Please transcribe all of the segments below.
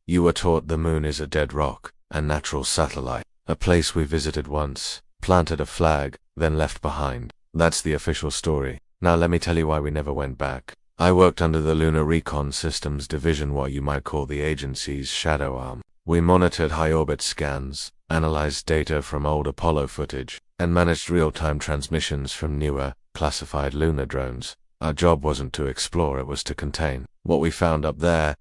You were taught the moon is a dead rock, a natural satellite, a place we visited once, planted a flag, then left behind. That's the official story. Now let me tell you why we never went back. I worked under the Lunar Recon Systems Division, what you might call the agency's shadow arm. We monitored high-orbit scans, analyzed data from old Apollo footage, and managed real-time transmissions from newer, classified lunar drones. Our job wasn't to explore, it was to contain. What we found up there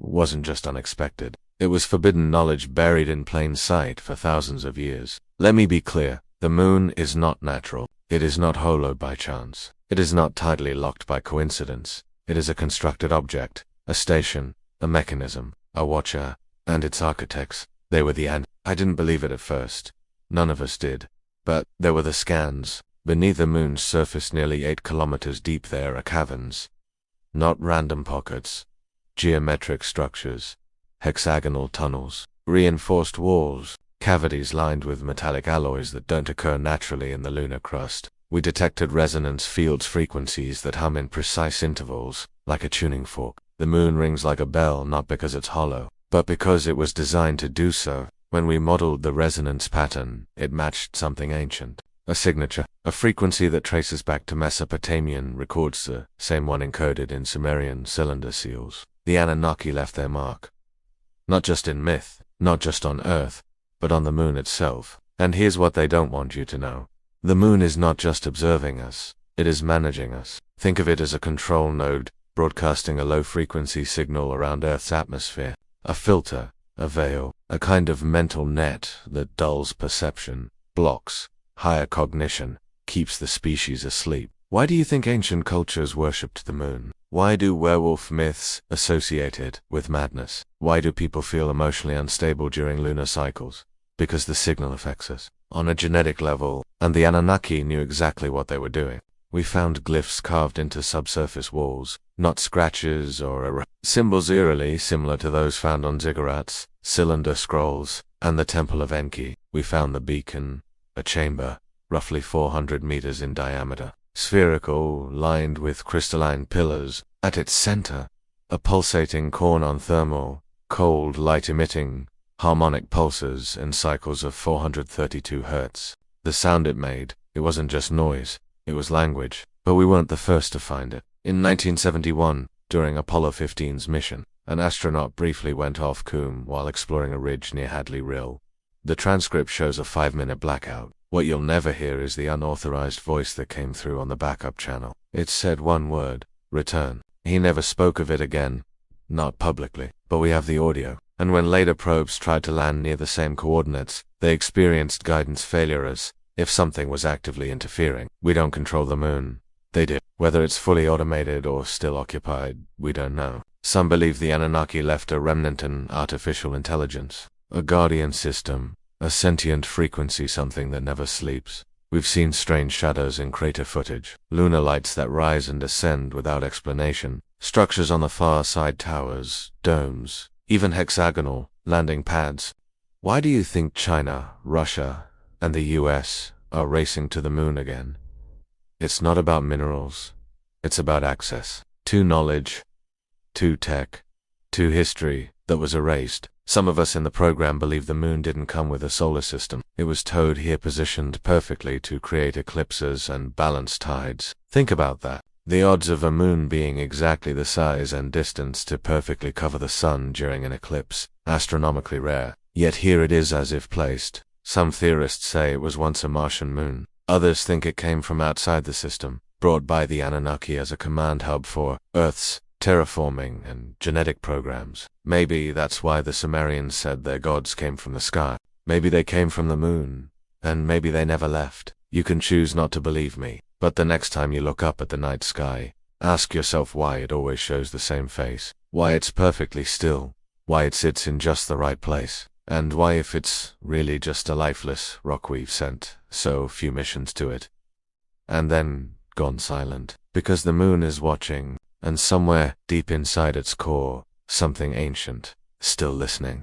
wasn't just unexpected. It was forbidden knowledge buried in plain sight for thousands of years. Let me be clear, the moon is not natural. It is not hollowed by chance. It is not tidally locked by coincidence. It is a constructed object, a station, a mechanism, a watcher, and its architects. They were the I didn't believe it at first. None of us did. But there were the scans. Beneath the moon's surface, nearly 8 kilometers deep, there are caverns. Not random pockets. Geometric structures. Hexagonal tunnels. Reinforced walls. Cavities lined with metallic alloys that don't occur naturally in the lunar crust. We detected resonance fields, frequencies that hum in precise intervals, like a tuning fork. The moon rings like a bell, not because it's hollow, but because it was designed to do so. When we modeled the resonance pattern, it matched something ancient. A signature, a frequency that traces back to Mesopotamian records, the same one encoded in Sumerian cylinder seals. The Anunnaki left their mark. Not just in myth, not just on Earth, but on the moon itself. And here's what they don't want you to know. The moon is not just observing us, it is managing us. Think of it as a control node, broadcasting a low-frequency signal around Earth's atmosphere. A filter, a veil, a kind of mental net that dulls perception, blocks higher cognition, keeps the species asleep. Why do you think ancient cultures worshipped the moon? Why do werewolf myths associate it with madness? Why do people feel emotionally unstable during lunar cycles? Because the signal affects us on a genetic level, and the Anunnaki knew exactly what they were doing. We found glyphs carved into subsurface walls, not scratches or symbols eerily similar to those found on ziggurats, cylinder scrolls, and the Temple of Enki. We found the beacon, a chamber, roughly 400 meters in diameter, spherical, lined with crystalline pillars. At its center, a pulsating core on thermal, cold, light-emitting, harmonic pulses in cycles of 432 Hz. The sound it made, it wasn't just noise, it was language. But we weren't the first to find it. In 1971, during Apollo 15's mission, an astronaut briefly went off coom while exploring a ridge near Hadley Rill. The transcript shows a 5-minute blackout. What you'll never hear is the unauthorized voice that came through on the backup channel. It said one word: return. He never spoke of it again, not publicly, but we have the audio. And when later probes tried to land near the same coordinates, they experienced guidance failure as if something was actively interfering. We don't control the moon. They do. Whether it's fully automated or still occupied, we don't know. Some believe the Anunnaki left a remnant, an artificial intelligence, a guardian system, a sentient frequency, something that never sleeps. We've seen strange shadows in crater footage, lunar lights that rise and descend without explanation, structures on the far side, towers, domes, even hexagonal landing pads. Why do you think China, Russia, and the US are racing to the moon again? It's not about minerals. It's about access to knowledge, to tech, to history that was erased. Some of us in the program believe the moon didn't come with a solar system. It was towed here, positioned perfectly to create eclipses and balance tides. Think about that. The odds of a moon being exactly the size and distance to perfectly cover the sun during an eclipse, astronomically rare. Yet here it is, as if placed. Some theorists say it was once a Martian moon. Others think it came from outside the system, brought by the Anunnaki as a command hub for Earth's terraforming and genetic programs. Maybe that's why the Sumerians said their gods came from the sky. Maybe they came from the moon, and maybe they never left. You can choose not to believe me, but the next time you look up at the night sky, ask yourself why it always shows the same face, why it's perfectly still, why it sits in just the right place, and why, if it's really just a lifeless rock we've sent so few missions to it, and then gone silent, because the moon is watching, and somewhere deep inside its core, something ancient, still listening.